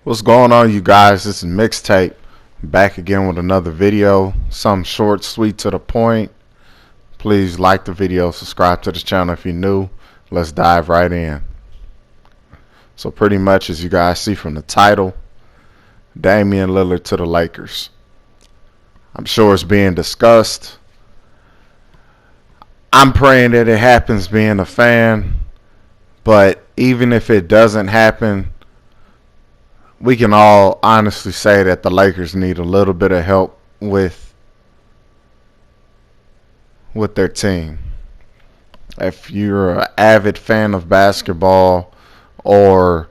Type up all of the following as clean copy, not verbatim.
What's going on, you guys? This is Mixtape, back again with another video. Some short, sweet, to the point. Please like the video, subscribe to the channel if you're new. Let's dive right in. So pretty much, as you guys see from the title, Damian Lillard to the Lakers. I'm sure it's being discussed. I'm praying that it happens, being a fan. But even if it doesn't happen, we can all honestly say that the Lakers need a little bit of help with their team. If you're an avid fan of basketball, or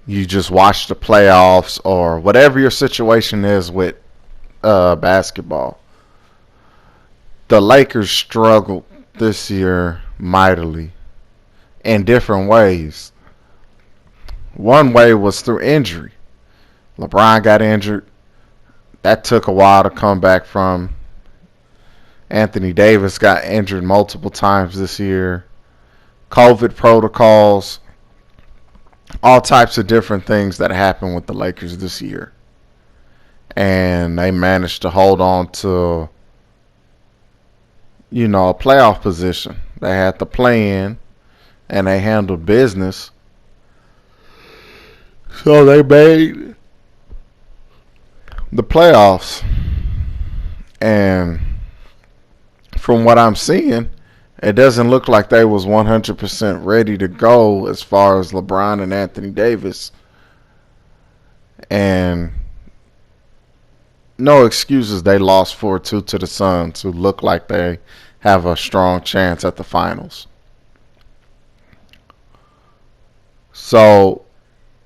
you just watch the playoffs, or whatever your situation is with basketball, the Lakers struggled this year mightily in different ways. One way was through injury. LeBron got injured. That took a while to come back from. Anthony Davis got injured multiple times this year. COVID protocols. All types of different things that happened with the Lakers this year. And they managed to hold on to, a playoff position. They had to play in, and they handled business. So they made the playoffs. And from what I'm seeing, it doesn't look like they was 100% ready to go as far as LeBron and Anthony Davis. And no excuses, they lost 4-2 to the Suns, who look like they have a strong chance at the finals. So,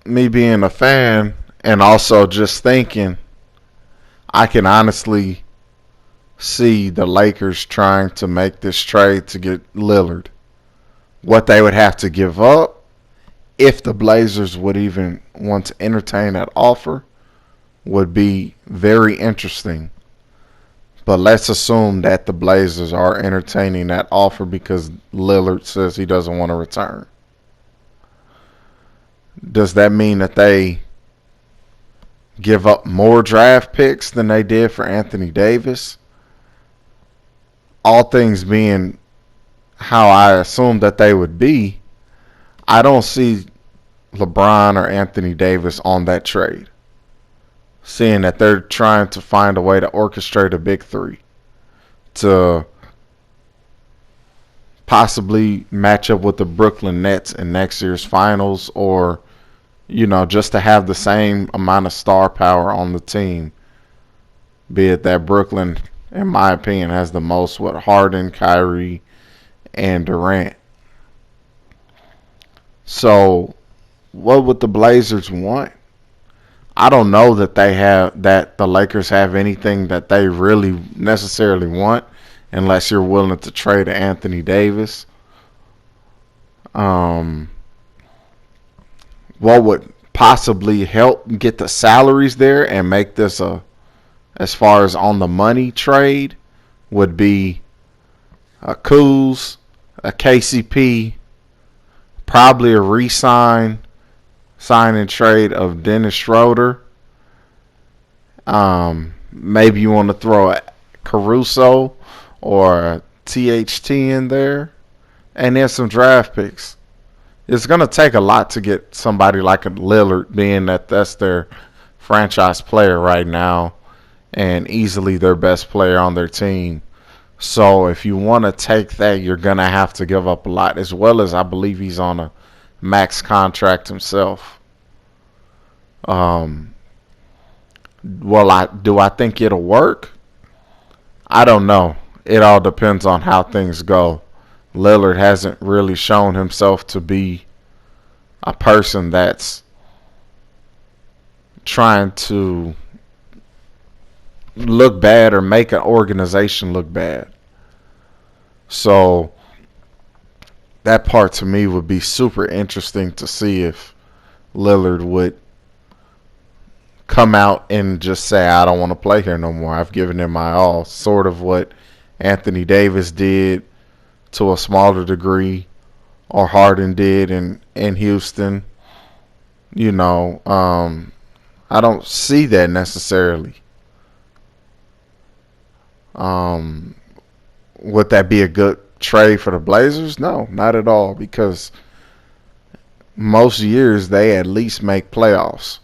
me being a fan and also just thinking, I can honestly see the Lakers trying to make this trade to get Lillard. What they would have to give up, if the Blazers would even want to entertain that offer, would be very interesting. But let's assume that the Blazers are entertaining that offer because Lillard says he doesn't want to return. Does that mean that they give up more draft picks than they did for Anthony Davis? All things being how I assumed that they would be, I don't see LeBron or Anthony Davis on that trade. Seeing that they're trying to find a way to orchestrate a big three to possibly match up with the Brooklyn Nets in next year's finals, or just to have the same amount of star power on the team. Be it that Brooklyn, in my opinion, has the most with Harden, Kyrie, and Durant. So, what would the Blazers want? I don't know that the Lakers have anything that they really necessarily want, unless you're willing to trade Anthony Davis. What would possibly help get the salaries there and make this as far as on the money trade, would be a Kuz, a KCP, probably a sign and trade of Dennis Schroeder. Maybe you want to throw a Caruso or a THT in there, and then some draft picks. It's going to take a lot to get somebody like a Lillard, being that that's their franchise player right now and easily their best player on their team. So if you want to take that, you're going to have to give up a lot, as well as I believe he's on a max contract himself. Do I think it'll work? I don't know. It all depends on how things go. Lillard hasn't really shown himself to be a person that's trying to look bad or make an organization look bad. So that part to me would be super interesting to see if Lillard would come out and just say, I don't want to play here no more. I've given it my all. Sort of what Anthony Davis did to a smaller degree, or Harden did in Houston. I don't see that necessarily. Um, would that be a good trade for the Blazers? No, not at all, because most years they at least make playoffs.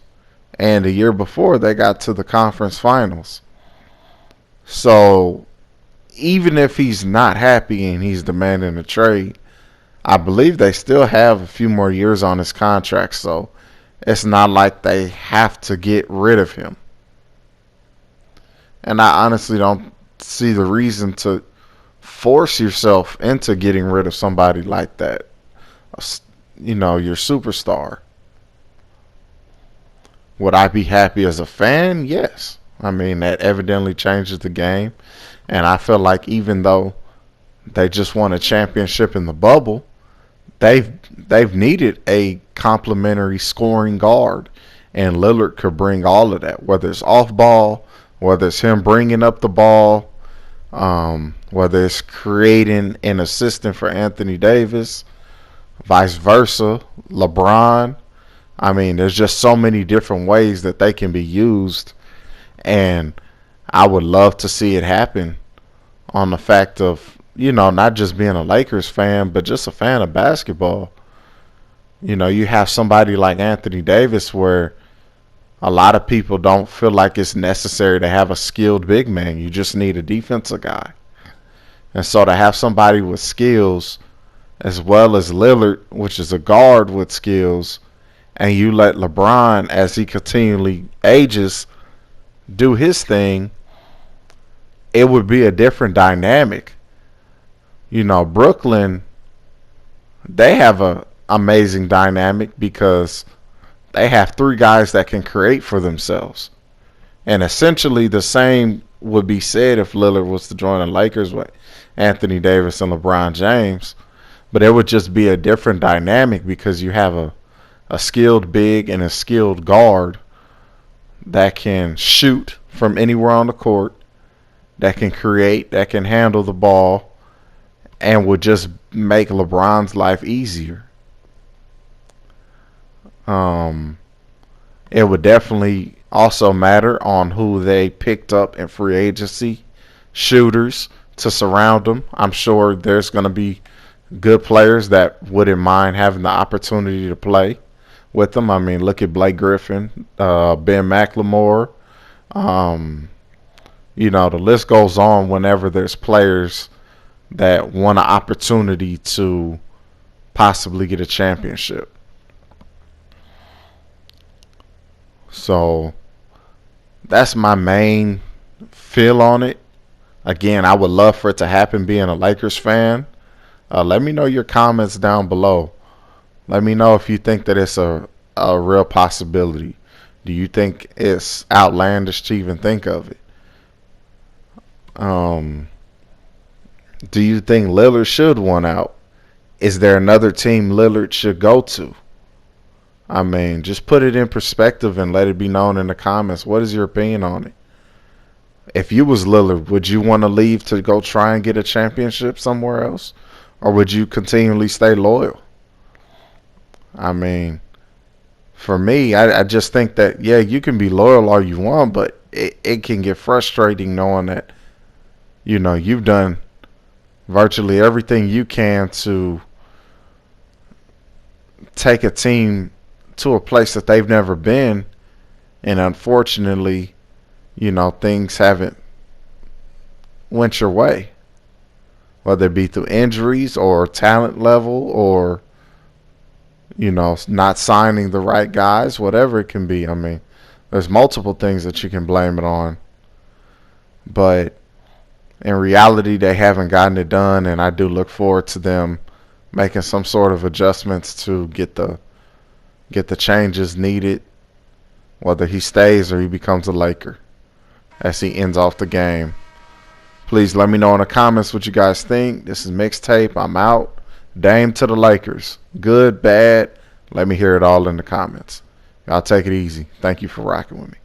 And the year before they got to the conference finals. So even if he's not happy and he's demanding a trade, I believe they still have a few more years on his contract. So it's not like they have to get rid of him. And I honestly don't see the reason to force yourself into getting rid of somebody like that. Your superstar. Would I be happy as a fan? Yes. I mean, that evidently changes the game. And I feel like even though they just won a championship in the bubble, they've needed a complementary scoring guard. And Lillard could bring all of that, whether it's off ball, whether it's him bringing up the ball, whether it's creating an assistant for Anthony Davis, vice versa, LeBron. I mean, there's just so many different ways that they can be used, and I would love to see it happen on the fact of, not just being a Lakers fan, but just a fan of basketball. You have somebody like Anthony Davis where a lot of people don't feel like it's necessary to have a skilled big man. You just need a defensive guy. And so to have somebody with skills as well as Lillard, which is a guard with skills, and you let LeBron, as he continually ages, do his thing, it would be a different dynamic. Brooklyn, they have a amazing dynamic because they have three guys that can create for themselves. And essentially the same would be said if Lillard was to join the Lakers with Anthony Davis and LeBron James. But it would just be a different dynamic because you have a skilled big and a skilled guard that can shoot from anywhere on the court, that can create, that can handle the ball, and would just make LeBron's life easier. It would definitely also matter on who they picked up in free agency, shooters to surround them. I'm sure there's going to be good players that wouldn't mind having the opportunity to play with them. I mean, look at Blake Griffin, Ben McLemore. The list goes on whenever there's players that want an opportunity to possibly get a championship. So that's my main feel on it. Again, I would love for it to happen being a Lakers fan. Let me know your comments down below. Let me know if you think that it's a real possibility. Do you think it's outlandish to even think of it? Do you think Lillard should want out? Is there another team Lillard should go to? I mean, just put it in perspective and let it be known in the comments. What is your opinion on it? If you was Lillard, would you want to leave to go try and get a championship somewhere else? Or would you continually stay loyal? I mean, for me, I just think that, yeah, you can be loyal all you want, but it can get frustrating knowing that, you've done virtually everything you can to take a team to a place that they've never been, and unfortunately, things haven't went your way, whether it be through injuries or talent level or not signing the right guys, whatever it can be. I mean, there's multiple things that you can blame it on, but in reality they haven't gotten it done, and I do look forward to them making some sort of adjustments to get the changes needed, whether he stays or he becomes a Laker as he ends off the game. Please let me know in the comments what you guys think. This is Mixtape. I'm out. Dame to the Lakers. Good, bad. Let me hear it all in the comments. Y'all take it easy. Thank you for rocking with me.